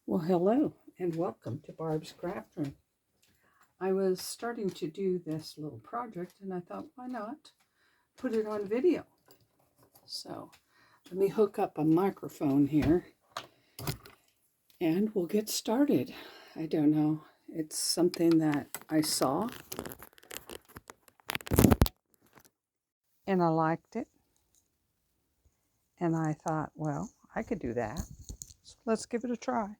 Well, hello and welcome to Barb's Craft Room. I was starting to do this little project and I thought, why not put it on video? So let me hook up a microphone here and we'll get started. I don't know, it's something that I saw and I liked it. And I thought, well, I could do that. So let's give it a try.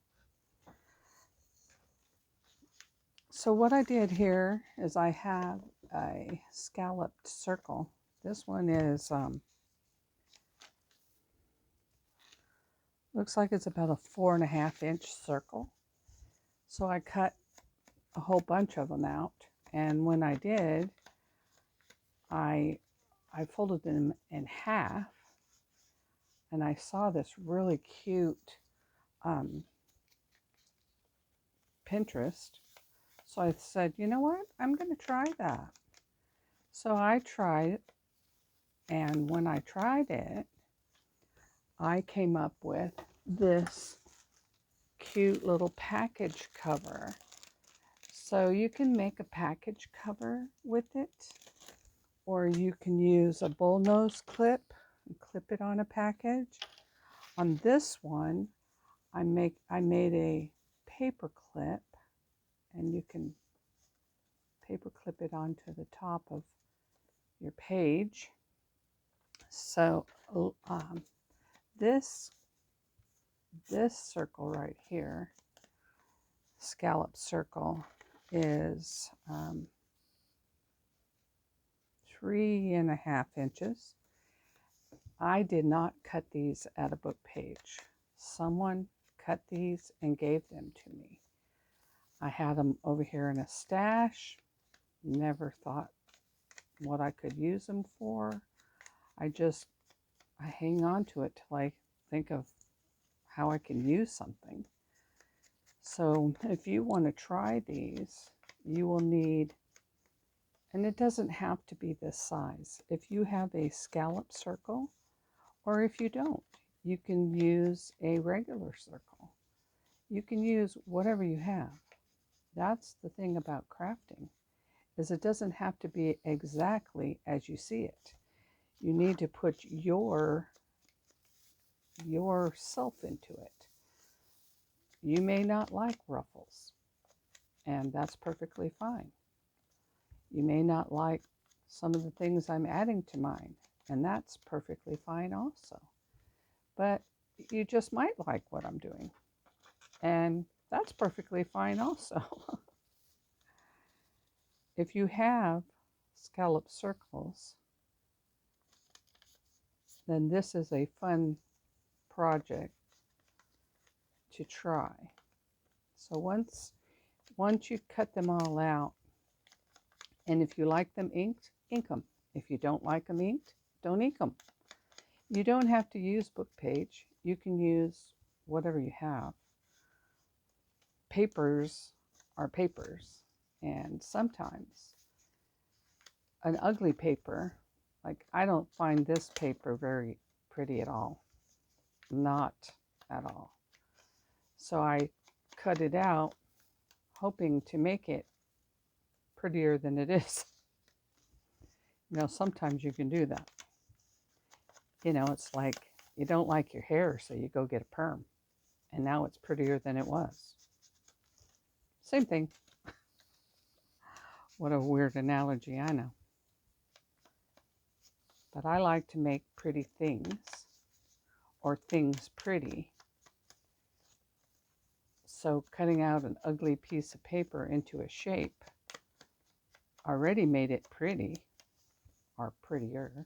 So what I did here is I have a scalloped circle. This one is looks like it's about a 4.5-inch circle. So I cut a whole bunch of them out. And when I did, I folded them in half. And I saw this really cute Pinterest. So I said, you know what? I'm going to try that. So I tried it. And when I tried it, I came up with this cute little package cover. So you can make a package cover with it, or you can use a bullnose clip and clip it on a package. On this one, I made a paper clip, and you can paper clip it onto the top of your page. So this circle right here, scallop circle, is 3.5 inches. I did not cut these at a book page. Someone cut these and gave them to me. I had them over here in a stash. Never thought what I could use them for. I hang on to it till I think of how I can use something. So if you want to try these, you will need, and it doesn't have to be this size. If you have a scallop circle, or if you don't, you can use a regular circle. You can use whatever you have. That's the thing about crafting, is it doesn't have to be exactly as you see it. You need to put yourself into it. You may not like ruffles, and that's perfectly fine. You may not like some of the things I'm adding to mine, and that's perfectly fine also. But you just might like what I'm doing, and that's perfectly fine also. If you have scallop circles, then this is a fun project to try. So once you cut them all out, and if you like them inked, ink them. If you don't like them inked, don't ink them. You don't have to use book page. You can use whatever you have. Papers are papers, and sometimes an ugly paper, like I don't find this paper very pretty at all. Not at all. So I cut it out, hoping to make it prettier than it is. You know, sometimes you can do that. You know, it's like you don't like your hair, so you go get a perm. And now it's prettier than it was. Same thing. What a weird analogy, I know. But I like to make pretty things, or things pretty. So cutting out an ugly piece of paper into a shape already made it pretty, or prettier.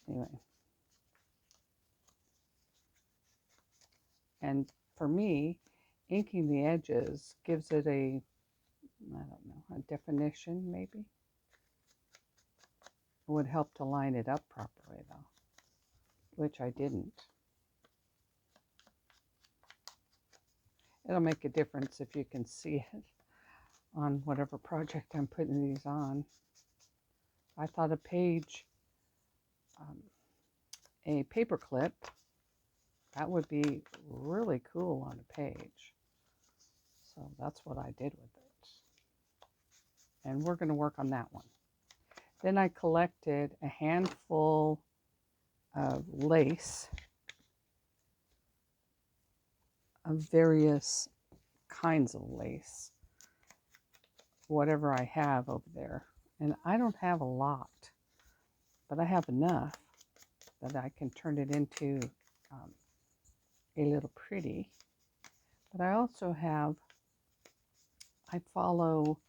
Anyway. And for me, inking the edges gives it a, I don't know, a definition maybe. It would help to line it up properly though, which I didn't. It'll make a difference if you can see it on whatever project I'm putting these on. I thought a page a paper clip. That would be really cool on a page. So that's what I did with it. And we're going to work on that one. Then I collected a handful of lace of various kinds of lace, whatever I have over there. And I don't have a lot, but I have enough that I can turn it into a little pretty. But I also have, I follow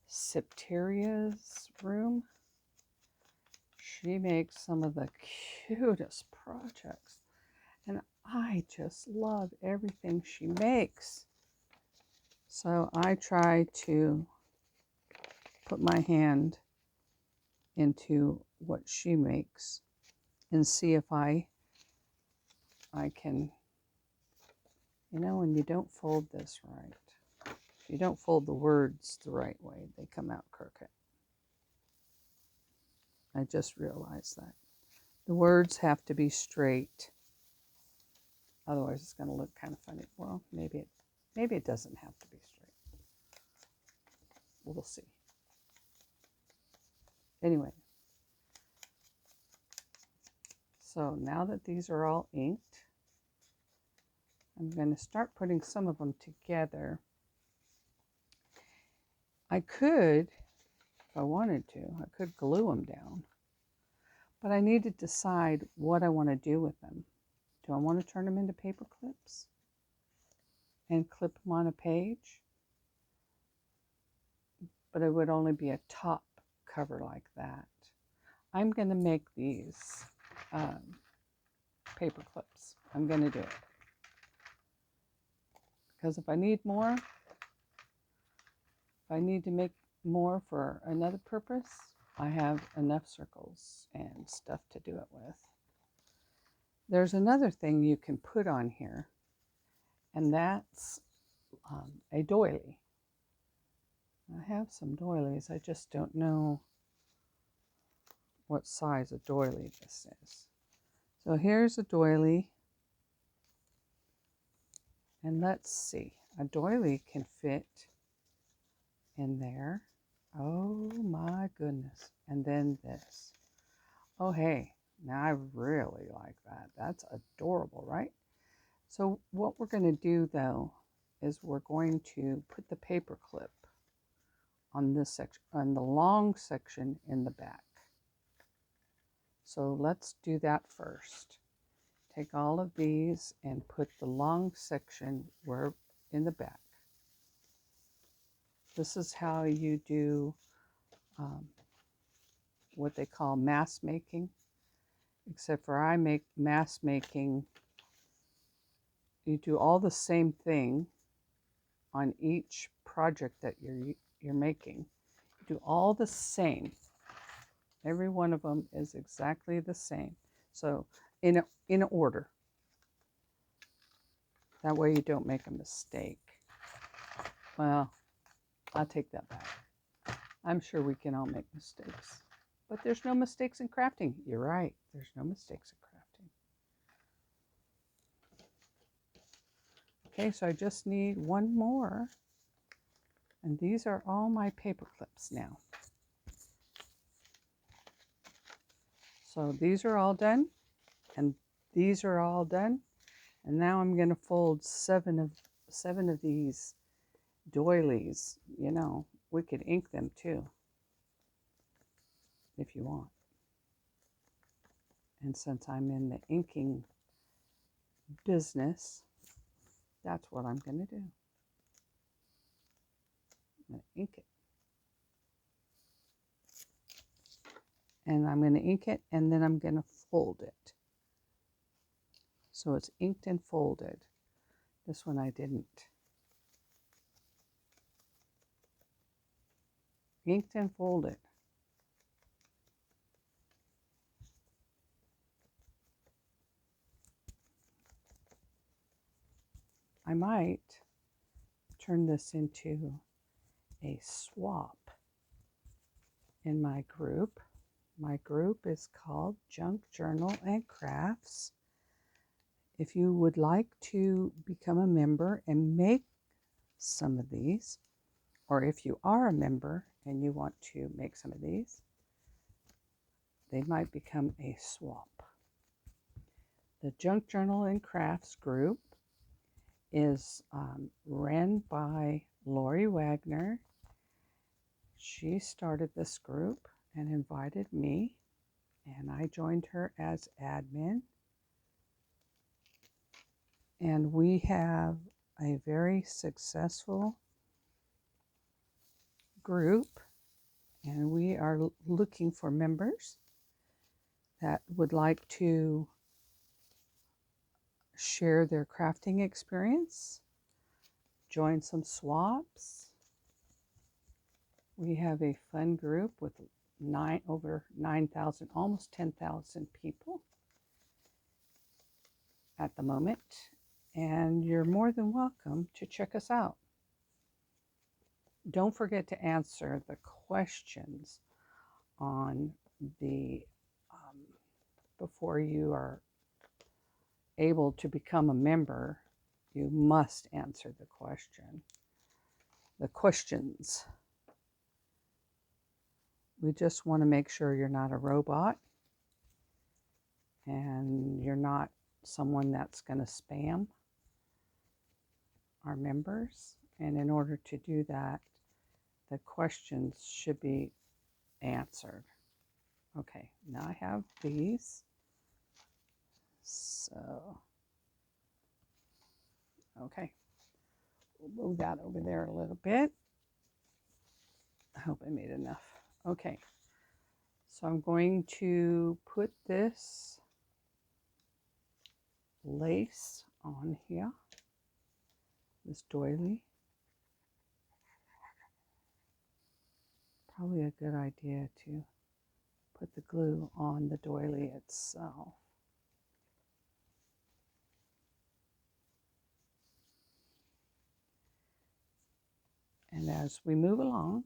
Septeria's room. She makes some of the cutest projects, and I just love everything she makes. So I try to put my hand into what she makes and see if I can, you know, when you don't fold this right, if you don't fold the words the right way, they come out crooked. I just realized that. The words have to be straight. Otherwise it's going to look kind of funny. Well, maybe it doesn't have to be straight. We'll see. Anyway, so now that these are all inked, I'm going to start putting some of them together. I could, if I wanted to, I could glue them down. But I need to decide what I want to do with them. Do I want to turn them into paper clips and clip them on a page? But it would only be a top cover like that. I'm going to make these paper clips. I'm going to do it. Because if I need more, if I need to make more for another purpose, I have enough circles and stuff to do it with. There's another thing you can put on here, and that's a doily. I have some doilies. I just don't know what size a doily this is. So here's a doily. And let's see. A doily can fit in there. Oh my goodness. And then this. Oh hey, now I really like that. That's adorable, right? So what we're going to do though is we're going to put the paper clip on this section, on the long section in the back. So let's do that first. Take all of these and put the long section where in the back. This is how you do what they call mask making, except for I make mask making. You do all the same thing on each project that you're making. You do all the same. Every one of them is exactly the same. So in order. That way you don't make a mistake. Well, I'll take that back. I'm sure we can all make mistakes. But there's no mistakes in crafting. You're right. There's no mistakes in crafting. Okay, so I just need one more. And these are all my paper clips now. So these are all done. And these are all done. And now I'm going to fold seven of these doilies. You know, we could ink them too, if you want. And since I'm in the inking business, that's what I'm going to do. I'm going to ink it. And I'm going to ink it, and then I'm going to fold it. So it's inked and folded. This one I didn't. Inked and folded. I might turn this into a swap in my group. My group is called Junk Journal and Crafts. If you would like to become a member and make some of these, or if you are a member and you want to make some of these, they might become a swap. The Junk Journal and Crafts group is ran by Lori Wagner. She started this group and invited me, and I joined her as admin. And we have a very successful group, and we are looking for members that would like to share their crafting experience, join some swaps. We have a fun group with over 9,000, almost 10,000 people at the moment, and you're more than welcome to check us out. Don't forget to answer the questions on the before you are able to become a member. You must answer the questions. We just want to make sure you're not a robot and you're not someone that's going to spam our members. And in order to do that, the questions should be answered. Okay, now I have these. So, okay, we'll move that over there a little bit. I hope I made enough. Okay, so I'm going to put this lace on here, this doily. Probably a good idea to put the glue on the doily itself. And as we move along,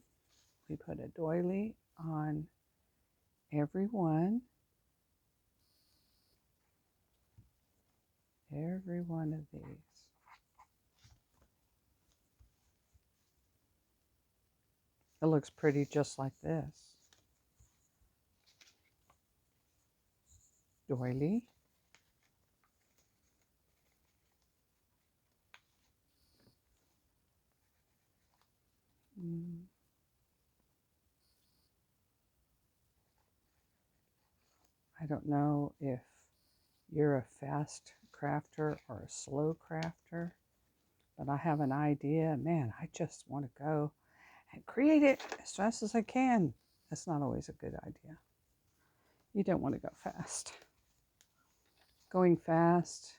we put a doily on every one of these. It looks pretty just like this. Doily. I don't know if you're a fast crafter or a slow crafter, but I have an idea. Man, I just want to go and create it as fast as I can. That's not always a good idea. You don't want to go fast. Going fast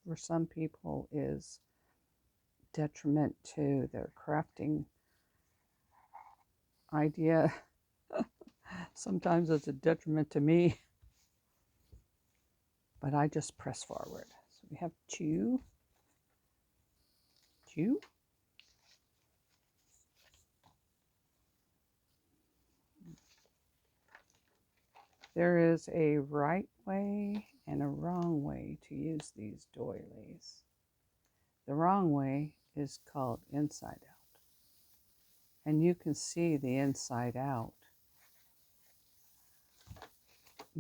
for some people is detriment to their crafting idea. Sometimes it's a detriment to me, but I just press forward. So we have two. There is a right way and a wrong way to use these doilies. The wrong way is called inside out. And you can see the inside out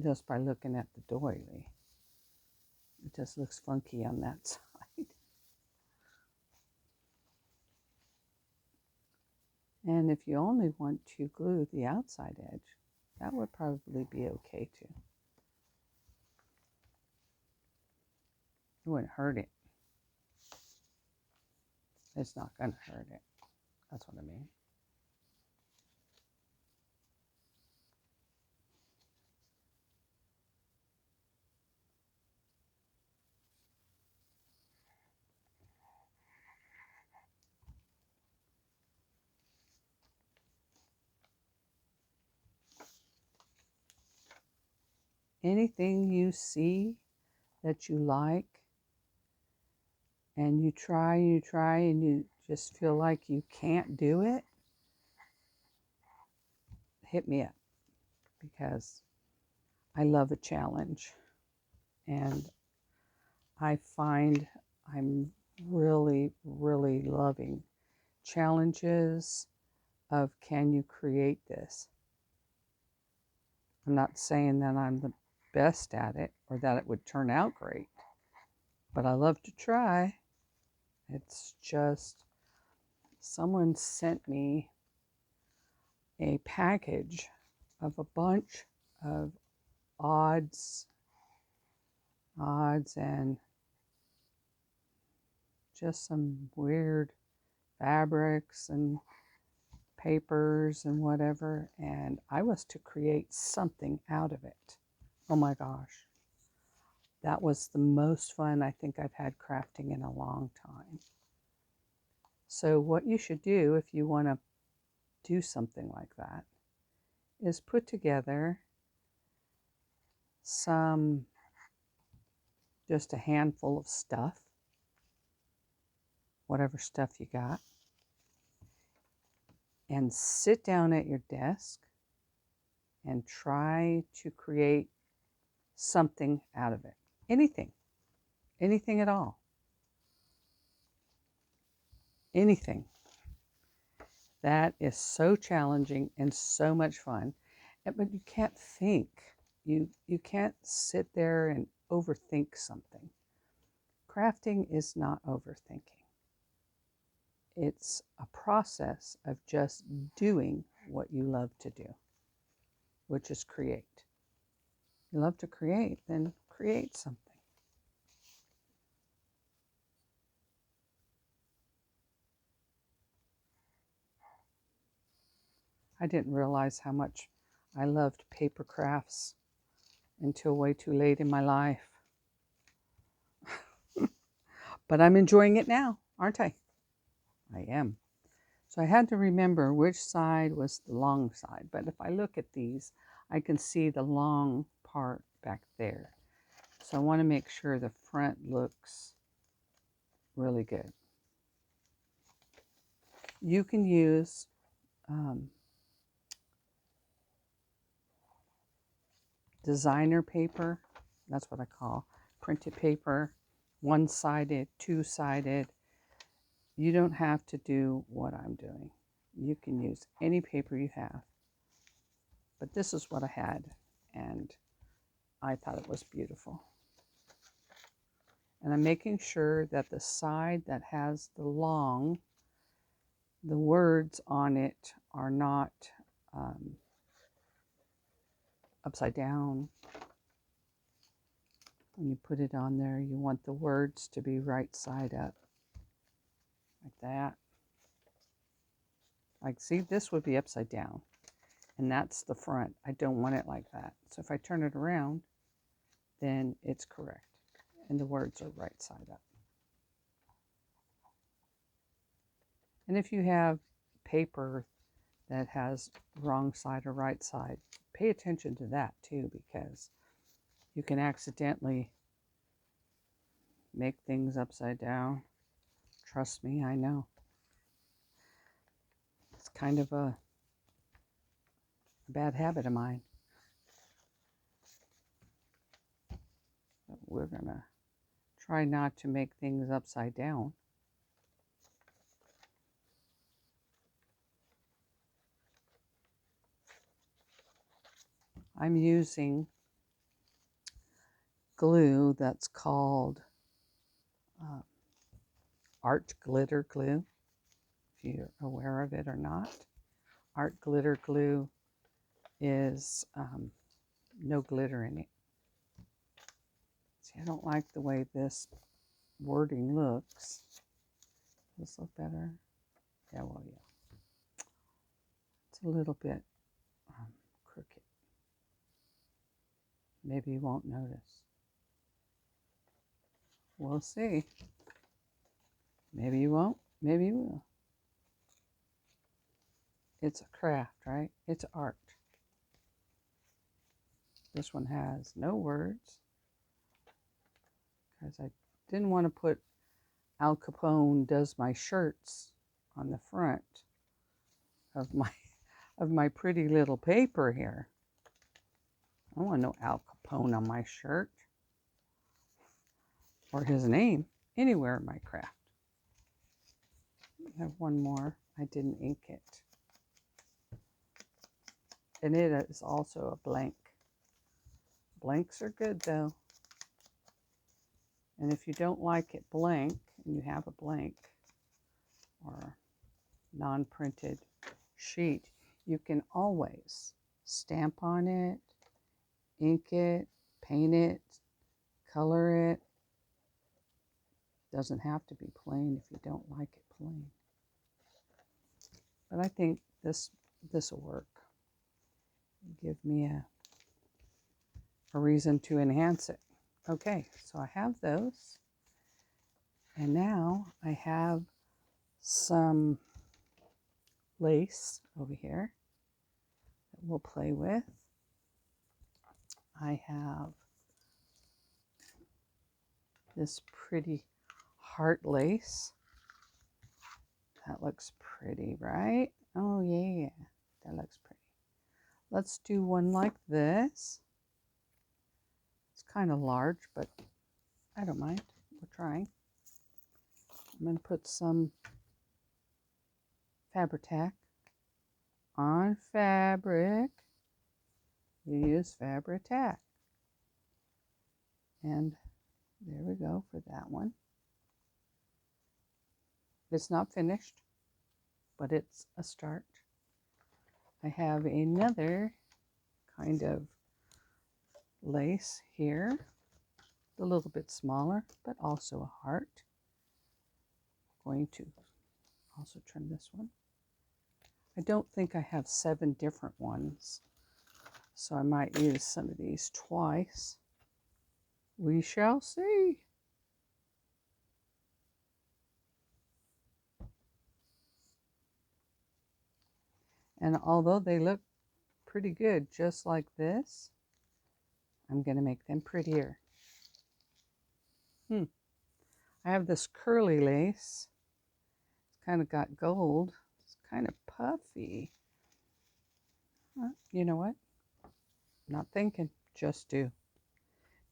just by looking at the doily. It just looks funky on that side. And if you only want to glue the outside edge, that would probably be okay too. It wouldn't hurt it. It's not going to hurt it. That's what I mean. Anything you see that you like and you try and you just feel like you can't do it, hit me up. because I love a challenge, and I find I'm really, really loving challenges of, can you create this? I'm not saying that I'm the best at it or that it would turn out great, but I love to try. It's just, someone sent me a package of a bunch of odds and just some weird fabrics and papers and whatever, and I was to create something out of it. Oh my gosh. That was the most fun I think I've had crafting in a long time. So what you should do if you want to do something like that is put together just a handful of stuff, whatever stuff you got, and sit down at your desk and try to create something out of it. Anything at all. Anything. That is so challenging and so much fun. But you can't think. You can't sit there and overthink something. Crafting is not overthinking. It's a process of just doing what you love to do, which is create. You love to create, then create something. I didn't realize how much I loved paper crafts until way too late in my life. But I'm enjoying it now, aren't I? I am. So I had to remember which side was the long side. But if I look at these, I can see the long part back there. So I want to make sure the front looks really good. You can use designer paper. That's what I call printed paper. One-sided, two-sided. You don't have to do what I'm doing. You can use any paper you have. But this is what I had, and I thought it was beautiful. And I'm making sure that the side that has the words on it are not upside down. When you put it on there, you want the words to be right side up, like that. Like, see, this would be upside down, and that's the front. I don't want it like that. So if I turn it around, then it's correct, and the words are right side up. And if you have paper that has wrong side or right side, pay attention to that too, because you can accidentally make things upside down. Trust me, I know. It's kind of a bad habit of mine. But we're gonna try not to make things upside down. I'm using glue that's called art glitter glue, if you're aware of it or not. Art glitter glue is no glitter in it. See, I don't like the way this wording looks. Does this look better? Yeah, well, yeah. It's a little bit crooked. Maybe you won't notice. We'll see. Maybe you won't, maybe you will. It's a craft, right? It's art. This one has no words, because I didn't want to put Al Capone does my shirts on the front of my pretty little paper here. I want no Al Capone on my shirt or his name anywhere in my craft. I have one more. I didn't ink it. And it is also a blank. Blanks are good though. And if you don't like it blank, and you have a blank or non-printed sheet, you can always stamp on it, ink it, paint it, color it. Doesn't have to be plain if you don't like it plain. But I think this will work. Give me a reason to enhance it. Okay, so I have those. And now I have some lace over here that we'll play with. I have this pretty heart lace. That looks pretty, right? Oh yeah, that looks pretty. Let's do one like this. It's kind of large, but I don't mind. We're trying. I'm going to put some Fabri-Tac on fabric. You use Fabri-Tac. And there we go for that one. It's not finished, but it's a start. I have another kind of lace here, a little bit smaller, but also a heart. I'm going to also trim this one. I don't think I have 7 different ones, so I might use some of these twice. We shall see. And although they look pretty good just like this, I'm going to make them prettier. I have this curly lace. It's kind of got gold. It's kind of puffy. You know what? Not thinking, just do.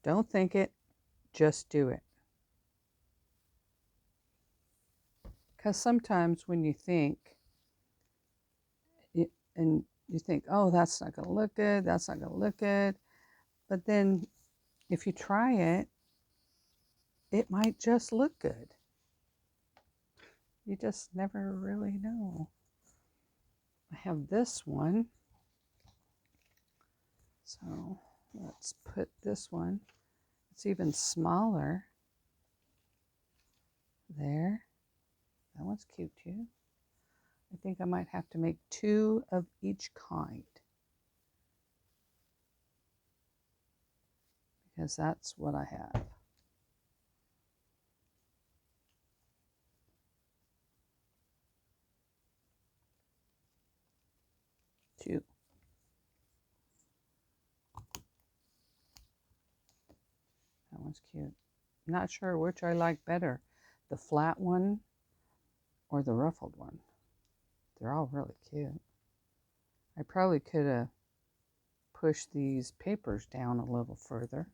Don't think it, just do it. Because sometimes when you think, and you think, oh, that's not going to look good, that's not going to look good. But then if you try it, it might just look good. You just never really know. I have this one. So let's put this one. It's even smaller. There. That one's cute too. I think I might have to make 2 of each kind, because that's what I have. Two. That one's cute. Not sure which I like better, the flat one or the ruffled one. They're all really cute. I probably could have pushed these papers down a little further,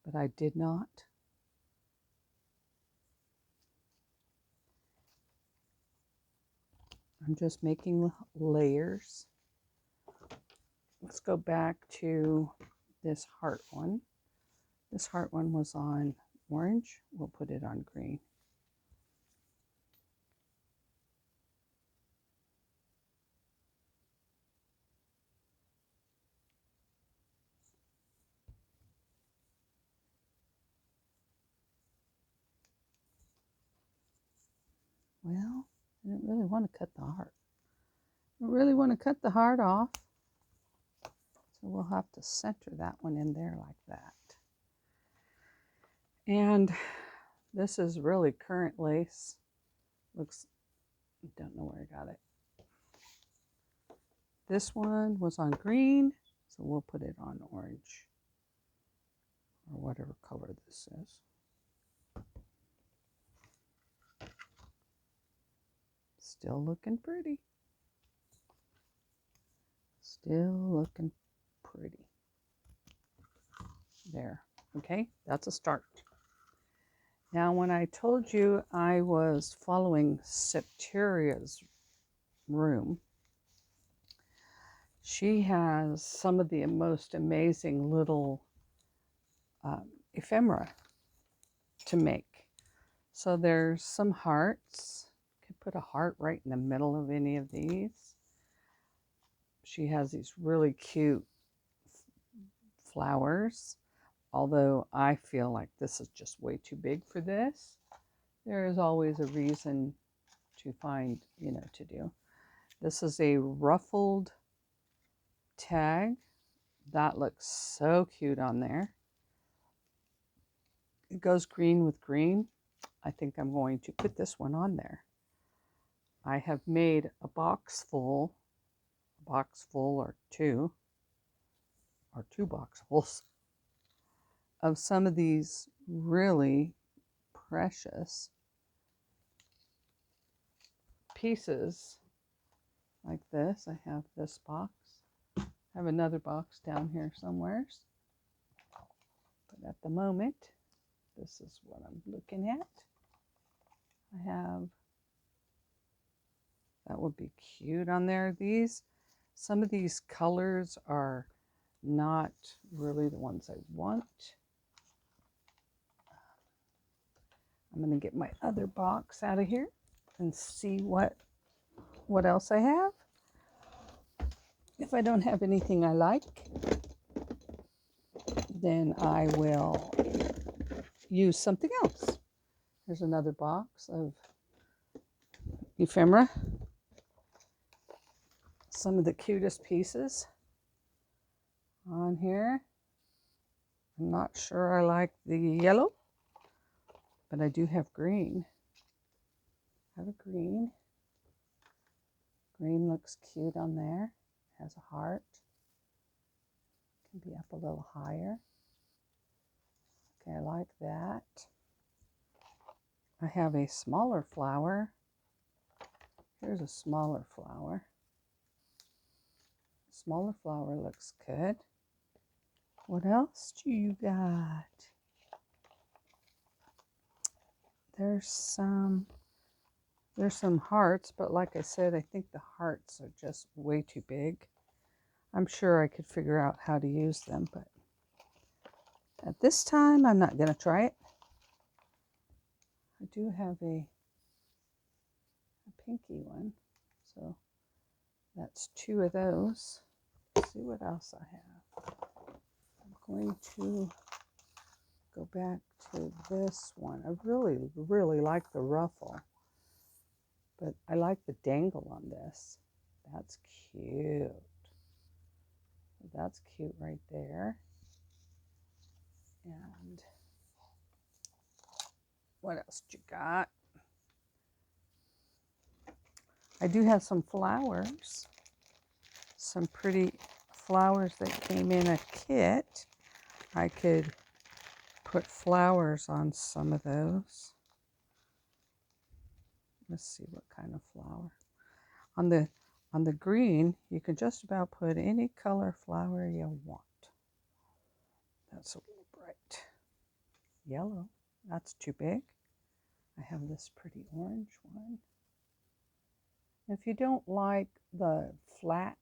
but I did not. I'm just making layers. Let's go back to this heart one. This heart one was on orange. We'll put it on green. Well, I didn't really want to cut the heart. I really want to cut the heart off. So we'll have to center that one in there like that. And this is really current lace. Looks, I don't know where I got it. This one was on green, so we'll put it on orange or whatever color this is. Still looking pretty. Still looking pretty. There. Okay, that's a start. Now, when I told you I was following Septeria's room, she has some of the most amazing little ephemera to make. So there's some hearts. You could put a heart right in the middle of any of these. She has these really cute flowers. Although I feel like this is just way too big for this. There is always a reason to find, to do. This is a ruffled tag. That looks so cute on there. It goes green with green. I think I'm going to put this one on there. I have made a box full or two boxfuls of some of these really precious pieces like this. I have this box. I have another box down here somewhere. But at the moment, this is what I'm looking at. I have, that would be cute on there. Some of these colors are not really the ones I want. I'm going to get my other box out of here and see what else I have. If I don't have anything I like, then I will use something else. There's another box of ephemera. Some of the cutest pieces on here. I'm not sure I like the yellow, but I do have green. I have a green. Green looks cute on there. Has a heart. Can be up a little higher. Okay, I like that. I have a smaller flower. Here's a smaller flower. Smaller flower looks good. What else do you got? There's some hearts, but like I said, I think the hearts are just way too big. I'm sure I could figure out how to use them, but at this time, I'm not going to try it. I do have a pinky one, so that's two of those. Let's see what else I have. I'm going to go back to this one. I really, really like the ruffle, but I like the dangle on this. That's cute. That's cute right there. And what else you got? I do have some flowers. Some pretty flowers that came in a kit. I could put flowers on some of those. Let's see what kind of flower. On the green, you can just about put any color flower you want. That's a little bright. Yellow, that's too big. I have this pretty orange one. If you don't like the flat,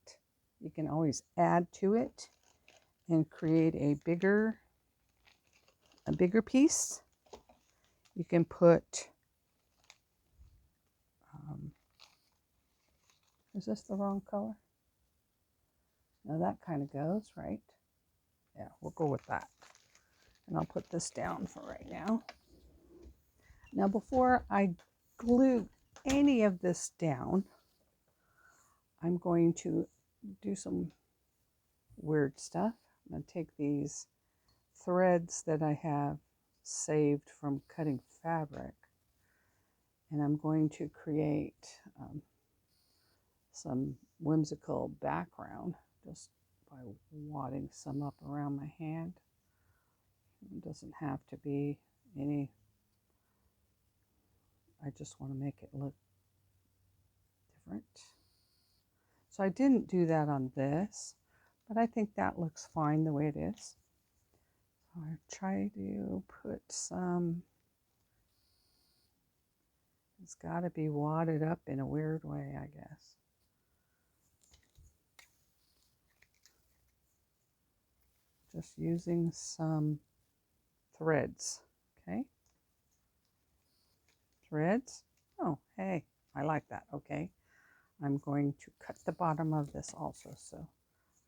you can always add to it and create a bigger piece. You can put, is this the wrong color? No, that kind of goes, right? Yeah, we'll go with that. And I'll put this down for right now. Now, before I glue any of this down, I'm going to do some weird stuff. I'm going to take these threads that I have saved from cutting fabric, and I'm going to create some whimsical background just by wadding some up around my hand. It doesn't have to be any, I just want to make it look different. So I didn't do that on this, but I think that looks fine the way it is. I try to put some, it's got to be wadded up in a weird way, I guess. Just using some threads, okay? Threads. Oh, hey, I like that, okay? I'm going to cut the bottom of this also, so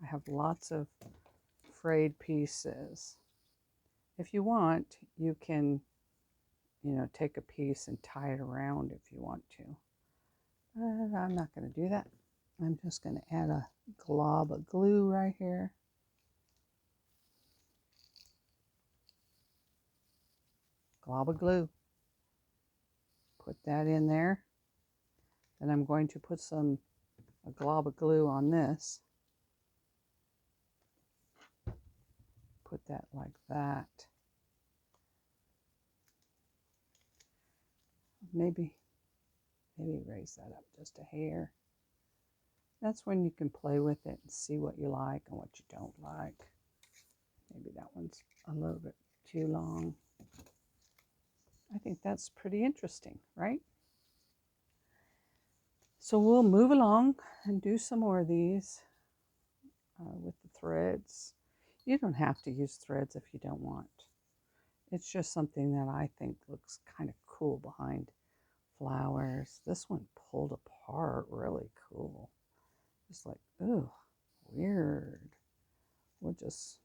I have lots of frayed pieces. If you want, you can, take a piece and tie it around if you want to. But I'm not going to do that. I'm just going to add a glob of glue right here. Glob of glue. Put that in there. Then I'm going to put a glob of glue on this. Put that like that. Maybe raise that up just a hair. That's when you can play with it and see what you like and what you don't like. Maybe that one's a little bit too long. I think that's pretty interesting, right? So we'll move along and do some more of these with the threads. You don't have to use threads if you don't want. It's just something that I think looks kind of cool behind flowers. This one pulled apart, really cool. Just like, oh, weird. We'll just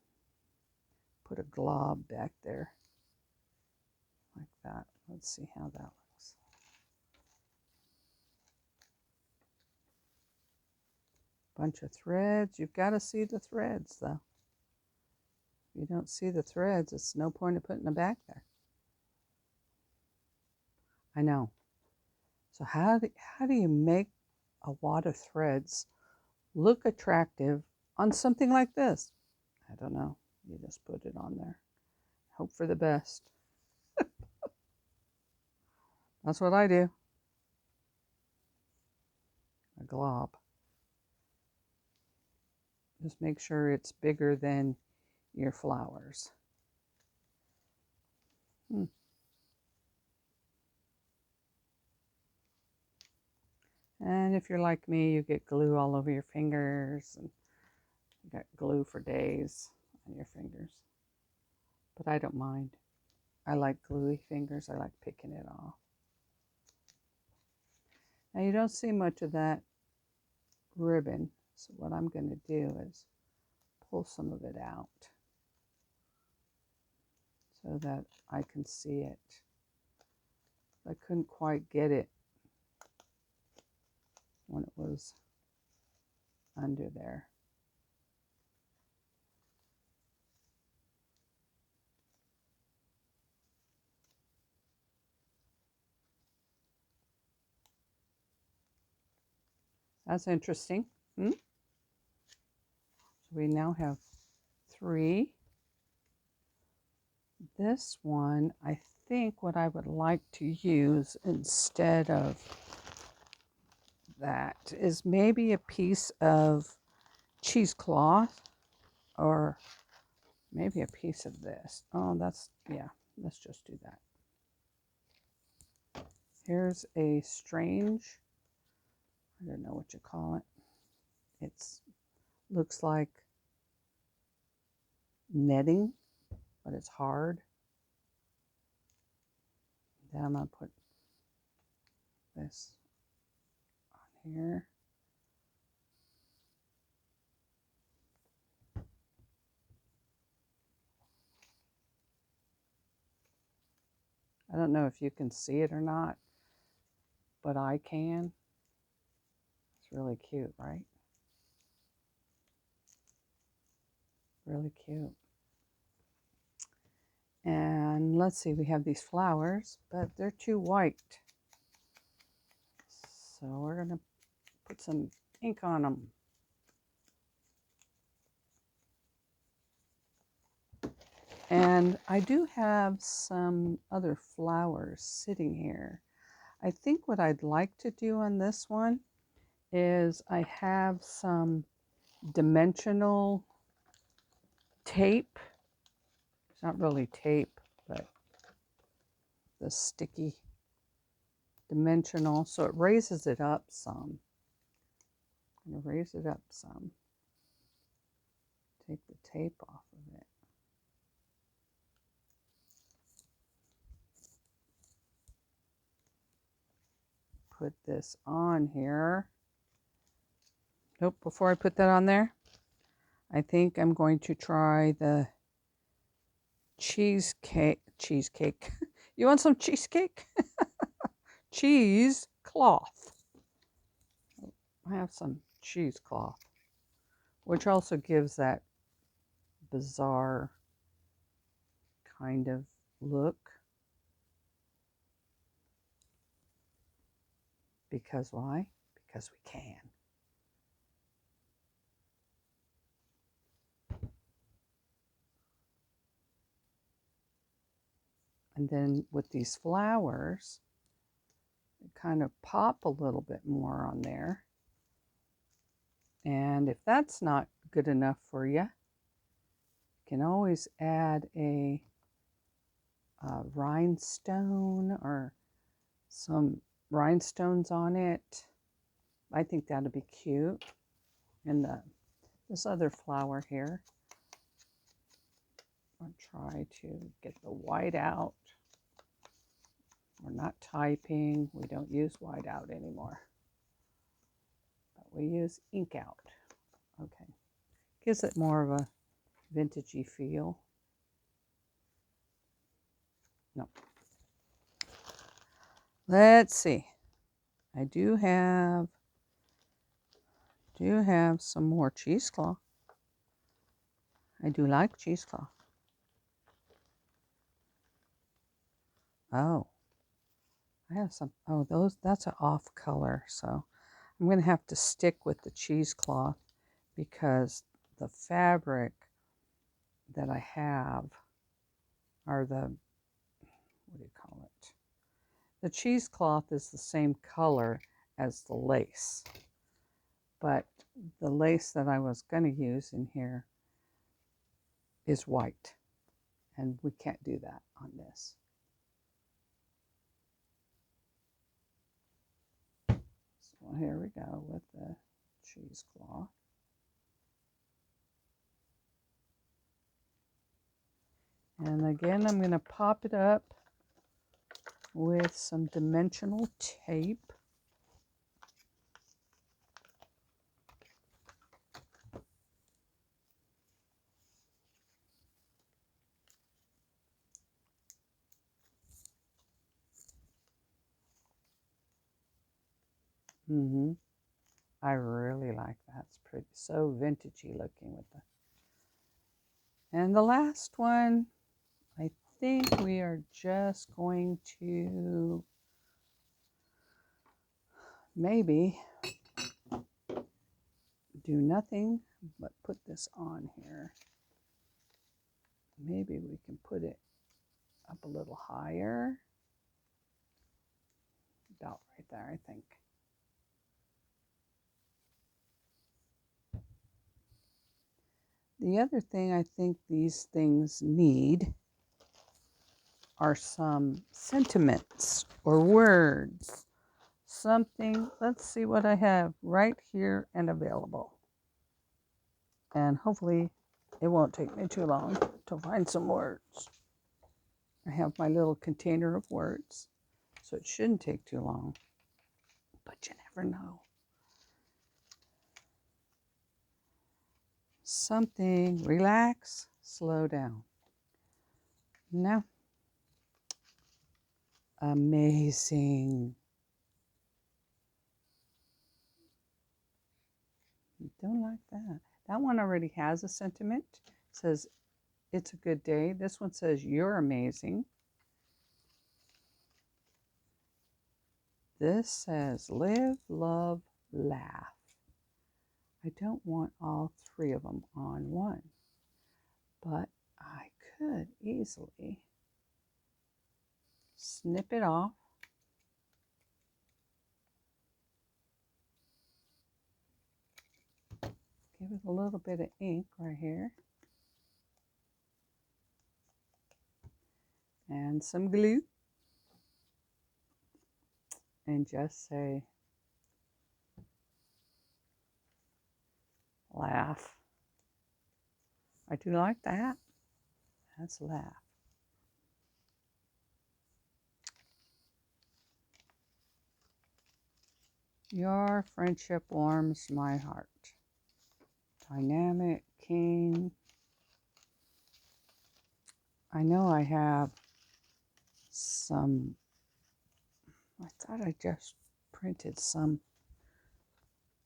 put a glob back there like that. Let's see how that looks. Bunch of threads. You've got to see the threads, though. If you don't see the threads, it's no point in putting them back there. I know. So how do you make a wad of threads look attractive on something like this? I don't know. You just put it on there. Hope for the best. That's what I do. A glob. Just make sure it's bigger than your flowers. And if you're like me, you get glue all over your fingers and you got glue for days on your fingers. But I don't mind. I like gluey fingers. I like picking it off. Now you don't see much of that ribbon. So what I'm going to do is pull some of it out so that I can see it. I couldn't quite get it when it was under there. That's interesting. So we now have 3. This one, I think what I would like to use instead of that is maybe a piece of cheesecloth or maybe a piece of this. Oh, yeah, let's just do that. Here's a strange, I don't know what you call it. It's looks like netting, but it's hard. Then I'm going to put this on here. I don't know if you can see it or not, but I can. It's really cute, right? Really cute. And let's see, we have these flowers, but they're too white. So we're going to put some ink on them. And I do have some other flowers sitting here. I think what I'd like to do on this one is I have some dimensional tape. It's not really tape, but the sticky dimensional, so it raises it up some. I'm going to raise it up some. Take the tape off of it. Put this on here. Nope, before I put that on there, I think I'm going to try the cheesecake. You want some cheesecake? Cheesecloth. I have some cheesecloth, which also gives that bizarre kind of look. Because why? Because we can. And then with these flowers, they kind of pop a little bit more on there. And if that's not good enough for you, you can always add a rhinestone or some rhinestones on it. I think that'd be cute. And this other flower here, I'll try to get the white out. We're not typing. We don't use white out anymore. But we use ink out. Okay. Gives it more of a vintagey feel. No. Let's see. I do have some more cheesecloth. I do like cheesecloth. Oh. I have some, oh, that's an off color, so I'm going to have to stick with the cheesecloth because the fabric that I have are the, what do you call it? The cheesecloth is the same color as the lace, but the lace that I was going to use in here is white, and we can't do that on this. So here we go with the cheesecloth. And again, I'm going to pop it up with some dimensional tape. I really like that. It's pretty, so vintagey looking with the. And the last one, I think we are just going to maybe do nothing but put this on here. Maybe we can put it up a little higher. About right there, I think. The other thing I think these things need are some sentiments or words. Something, let's see what I have right here and available. And hopefully it won't take me too long to find some words. I have my little container of words, so it shouldn't take too long, but you never know. Something, relax, slow down. Now, amazing. Don't like that. That one already has a sentiment. It says, it's a good day. This one says, you're amazing. This says, live, love, laugh. I don't want all three of them on one, but I could easily snip it off. Give it a little bit of ink right here. and some glue and just say, laugh. I do like that. That's laugh. Your friendship warms my heart. Dynamic King. I know I have some, I thought I just printed some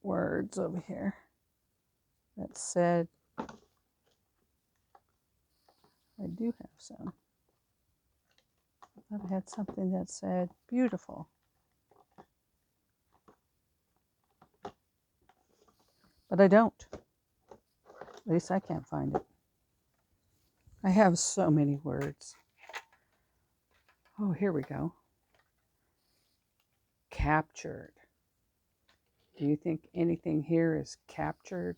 words over here that said, I do have some. I thought I had something that said beautiful. But I don't. At least I can't find it. I have so many words. Oh, here we go. Captured. Do you think anything here is captured?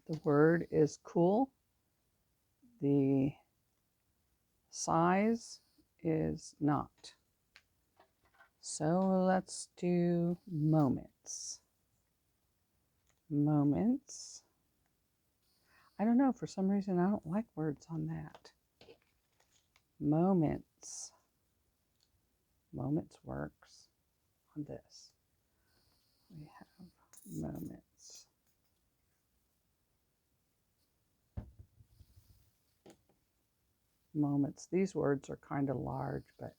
The word is cool. The size is not. So let's do moments. Moments. I don't know, for some reason I don't like words on that. Moments. Moments works on this. We have moments. Moments. These words are kind of large, but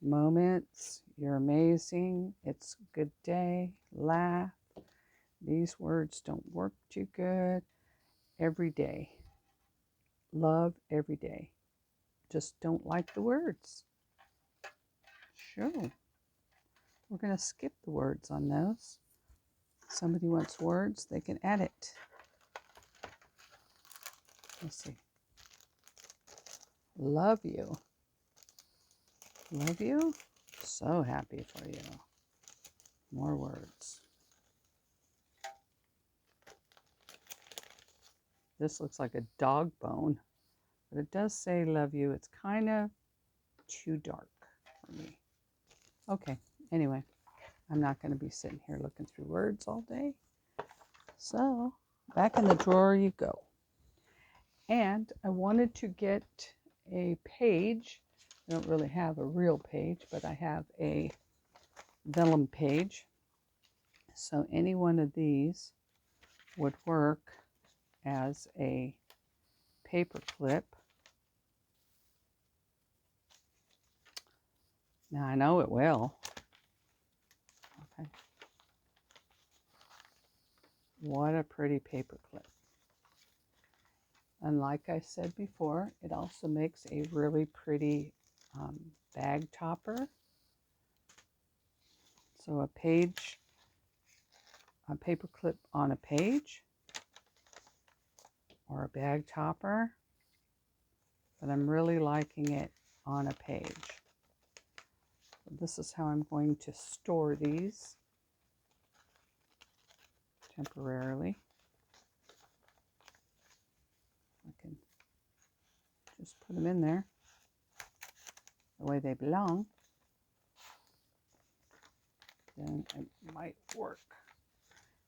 moments, you're amazing, it's a good day, laugh. These words don't work too good. Every day. Love every day. Just don't like the words. Sure. We're going to skip the words on those. If somebody wants words, they can add it. Let's see. Love you. Love you. So happy for you. More words. This looks like a dog bone, but it does say love you. It's kind of too dark for me. Okay, anyway, I'm not going to be sitting here looking through words all day. So, back in the drawer you go. And I wanted to get a page. I don't really have a real page, but I have a vellum page. So any one of these would work as a paper clip. Now I know it will. Okay. What a pretty paper clip. And like I said before, it also makes a really pretty bag topper. So a page, a paper clip on a page, or a bag topper, but I'm really liking it on a page. So this is how I'm going to store these temporarily. I can just put them in there the way they belong. Then it might work.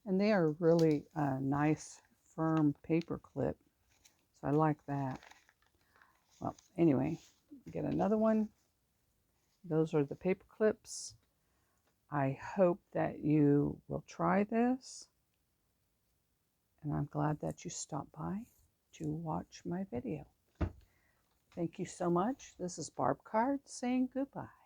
And they are really nice, firm paper clip. So I like that. Well, anyway, get another one. Those are the paper clips. I hope that you will try this. And I'm glad that you stopped by to watch my video. Thank you so much. This is Barb Card saying goodbye.